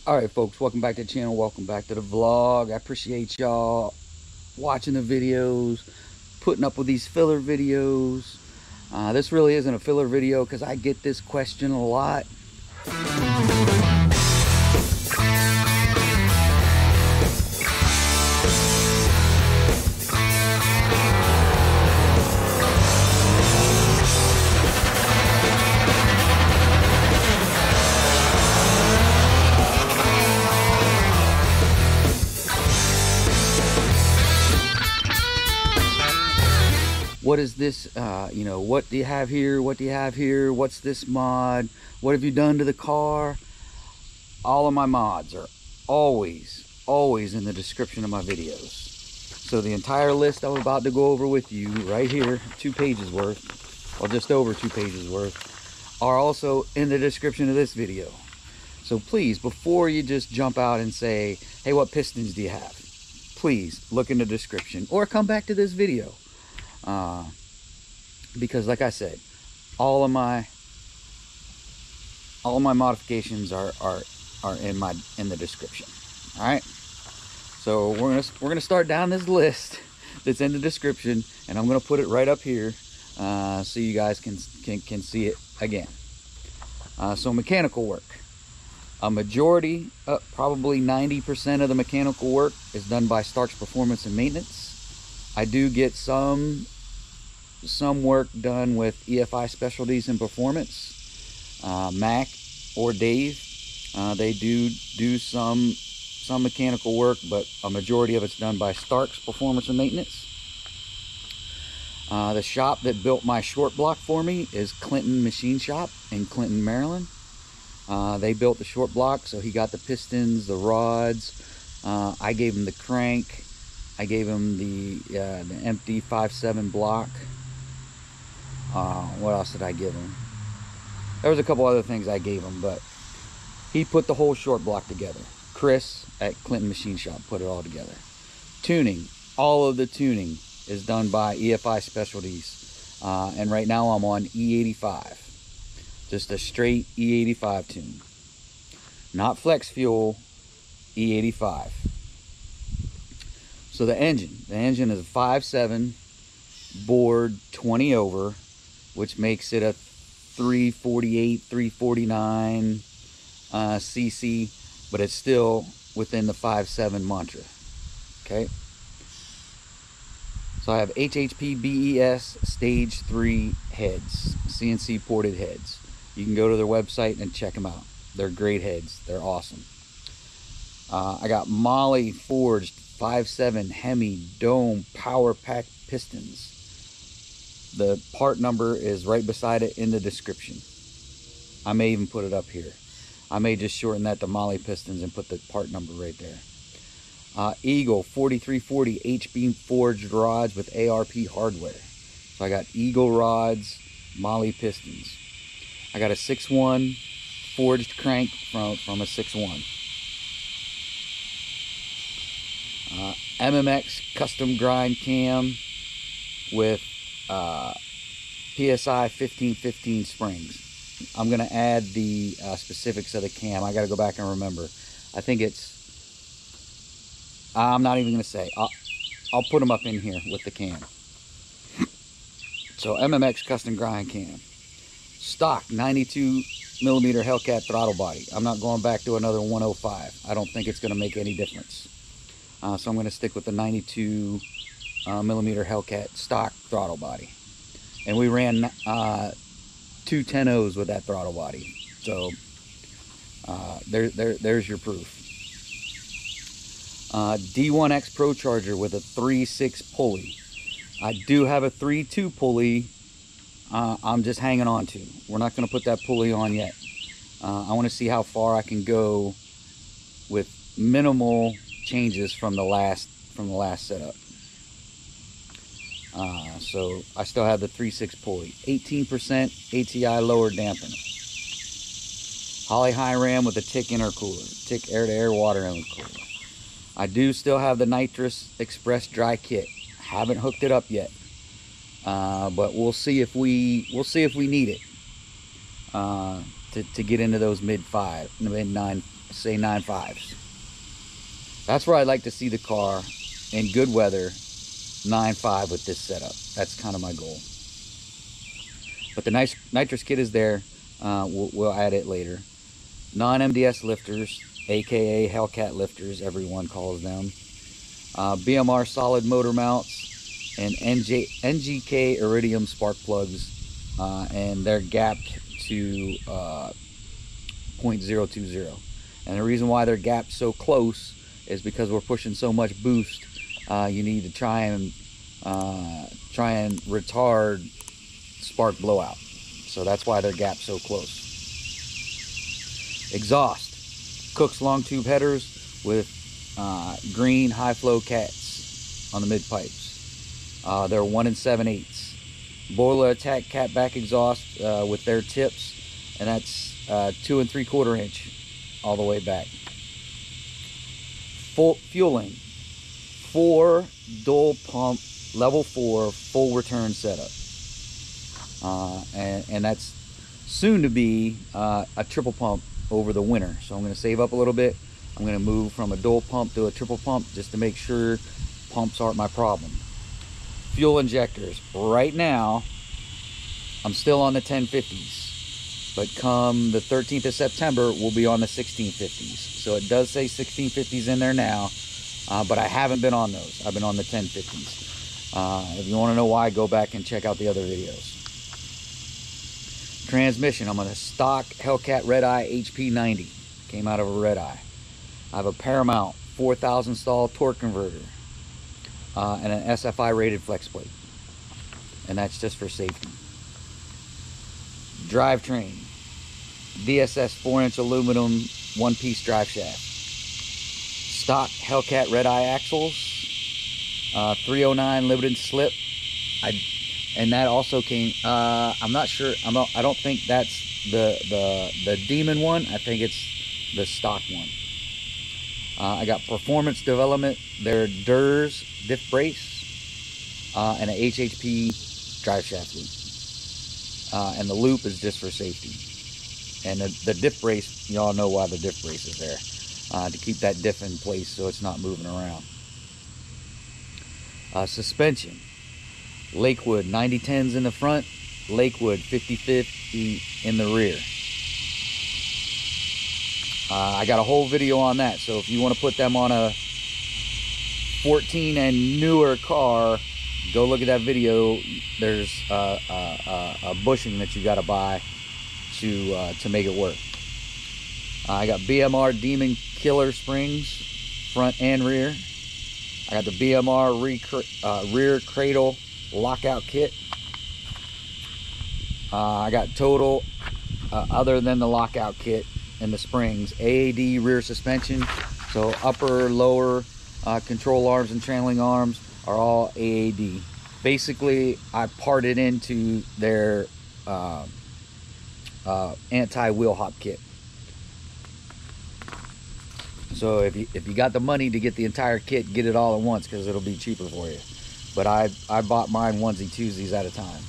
All right, folks, welcome back to the channel. Welcome back to the vlog. I appreciate y'all watching the videos, putting up with these filler videos. This really isn't a filler video because I get this question a lot. What is this, you know, what do you have here? What do you have here? What's this mod? What have you done to the car? All of my mods are always in the description of my videos. So the entire list I'm about to go over with you right here, 2 pages worth, or just over 2 pages worth, are also in the description of this video. So please, before you just jump out and say, hey, what pistons do you have? Please look in the description or come back to this video. Because like I said, all of my modifications are in the description. All right, so we're gonna start down this list that's in the description, and I'm gonna put it right up here so you guys can see it again. So mechanical work, a majority, probably 90% of the mechanical work is done by Starck's Performance and Maintenance. I do get some work done with EFI Specialties and Performance. Mac or Dave, they do some mechanical work, but a majority of it's done by Starck's Performance and Maintenance. The shop that built my short block for me is Clinton Machine Shop in Clinton, Maryland. They built the short block, so he got the pistons, the rods. I gave him the crank. I gave him the empty 5.7 block. What else did I give him? There was a couple other things I gave him, but he put the whole short block together. Chris at Clinton Machine Shop put it all together. Tuning, all of the tuning is done by EFI Specialties. And right now I'm on E85. Just a straight E85 tune. Not flex fuel, E85. So the engine is a 5.7 bored 20 over, which makes it a 348, 349 cc, but it's still within the 5.7 mantra. Okay. So I have HHP BES stage 3 heads, CNC ported heads. You can go to their website and check them out. They're great heads. They're awesome. I got Mahle forged 5.7 Hemi Dome Powerpak pistons. The part number is right beside it in the description. I may even put it up here. I may just shorten that to Mahle pistons and put the part number right there. Eagle 4340 H-beam forged rods with ARP hardware. So I got Eagle rods, Mahle pistons. I got a 6.1 forged crank from a 6.1. MMX Custom Grind cam with PSI 1515 springs. I'm going to add the specifics of the cam. I got to go back and remember. I think it's, I'm not even going to say. I'll put them up in here with the cam. So MMX Custom Grind cam. Stock 92 millimeter Hellcat throttle body. I'm not going back to another 105. I don't think it's going to make any difference. So I'm going to stick with the 92 millimeter Hellcat stock throttle body. And we ran 2 10-0s with that throttle body. So there's your proof. D1X ProCharger with a 3.6 pulley. I do have a 3.2 pulley I'm just hanging on to. We're not going to put that pulley on yet. I want to see how far I can go with minimal changes from the last setup. So I still have the 3.6 pulley, 18% ATI Lower Damper, Holley Hi-Ram with a tick intercooler, tick air-to-air water intercooler. I do still have the Nitrous Express Dry kit. Haven't hooked it up yet, but we'll see if we need it to to get into those mid 9, say 9.5s. That's where I'd like to see the car in good weather, 9.5 with this setup. That's kind of my goal. But the nitrous kit is there. We'll add it later. Non-MDS lifters, aka Hellcat Lifters, everyone calls them. BMR solid motor mounts, and NGK Iridium Spark Plugs, and they're gapped to 0.020. And the reason why they're gapped so close is because we're pushing so much boost. You need to try and retard spark blowout. So that's why they're gapped so close. Exhaust, Kooks Long Tube headers with green high flow cats on the mid pipes. They're 1 7/8. Borla ATAK catback exhaust with their tips, and that's 2 3/4 inch all the way back. Full fueling, Fore dual pump level 4 full return setup, and that's soon to be a triple pump over the winter. So I'm going to save up a little bit. I'm going to move from a dual pump to a triple pump just to make sure pumps aren't my problem. Fuel injectors. Right now, I'm still on the 1050s, but come the 13th of September, we'll be on the 1650s. So it does say 1650s in there now, but I haven't been on those. I've been on the 1050s. If you want to know why, go back and check out the other videos. Transmission, I'm on a stock Hellcat Red Eye HP90. Came out of a Red Eye. I have a Paramount 4000 stall torque converter and an SFI rated flex plate, and that's just for safety. Drivetrain, DSS 4-inch aluminum one-piece drive shaft. Stock Hellcat Red Eye axles, 309 limited slip. And that also came, I'm not sure, I don't think that's the Demon one. I think it's the stock one. I got performance development, their DERS diff brace, and an HHP drive shaft loop. And the loop is just for safety. And the diff brace, y'all know why the diff brace is there, to keep that diff in place so it's not moving around. Suspension. Lakewood 9010s in the front, Lakewood 5050 in the rear. I got a whole video on that, so if you want to put them on a 14 and newer car, go look at that video. There's a bushing that you got to buy to make it work. I got BMR Demon Killer springs, front and rear. I got the BMR rear cradle lockout kit. I got total, other than the lockout kit and the springs, AAD rear suspension. So upper, lower control arms and trailing arms are all AAD. Basically, I parted into their anti-wheel hop kit. So if you got the money to get the entire kit, get it all at once, because it'll be cheaper for you. But I bought mine onesie-twosies at a time.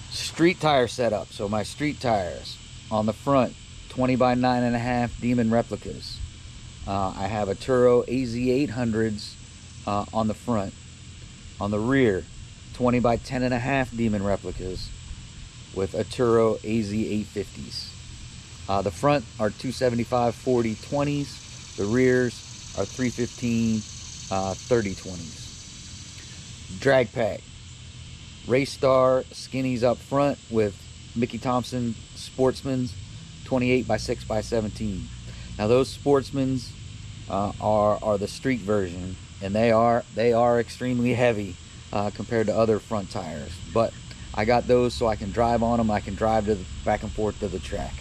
Street tire setup. So my street tires on the front, 20 by 9.5 Demon replicas. I have a Turo AZ800s on the front. On the rear, 20 by 10.5 Demon replicas with a Turo AZ850s. The front are 275/40 20s. The rears are 315 30/20s. Drag pack. Race Star skinnies up front with Mickey Thompson Sportsman's 28 by 6 by 17. Now those Sportsman's are the street version, and they are extremely heavy compared to other front tires. But I got those so I can drive on them. I can drive back and forth to the track.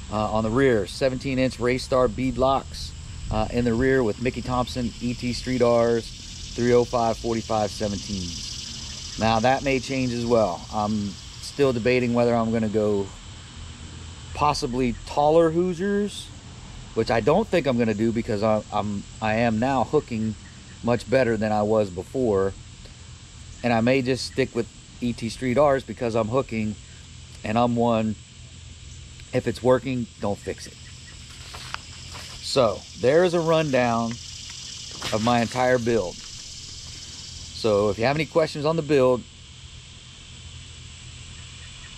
On the rear, 17-inch Race Star bead locks in the rear with Mickey Thompson ET Street R's 305/45/17s. Now that may change as well. I'm still debating whether I'm going to go possibly taller Hoosiers, which I don't think I'm going to do, because I am now hooking much better than I was before, and I may just stick with ET Street R's because I'm hooking, and I'm one, if it's working, don't fix it. So there's a rundown of my entire build. So if you have any questions on the build,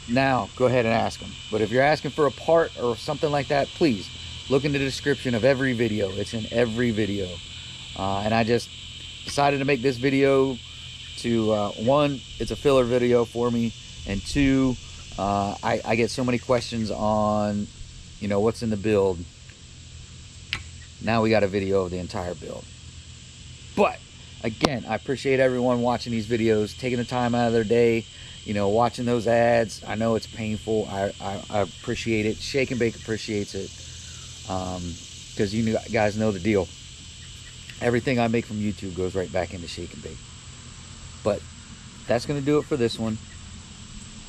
now go ahead and ask them. But if you're asking for a part or something like that, please look in the description of every video. It's in every video. And I just decided to make this video to, one, it's a filler video for me, and two, I get so many questions on, you know, what's in the build. Now we got a video of the entire build. But again, I appreciate everyone watching these videos, taking the time out of their day, you know, watching those ads. I know it's painful. I appreciate it. Shake and Bake appreciates it, because you guys know the deal. Everything I make from YouTube goes right back into Shake and Bake. But that's going to do it for this one.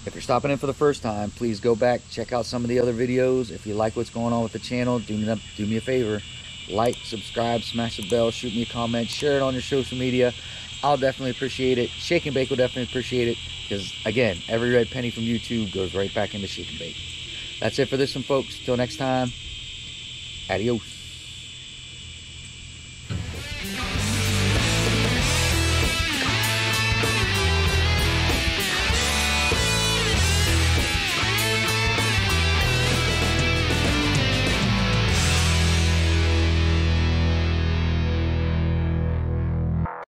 If you're stopping in for the first time, please go back, check out some of the other videos. If you like what's going on with the channel, do me a favor. Like, subscribe, smash the bell, shoot me a comment, share it on your social media. I'll definitely appreciate it. Shake and Bake will definitely appreciate it, because again, every red penny from YouTube goes right back into Shake and Bake. That's it for this one, folks. Till next time, adios.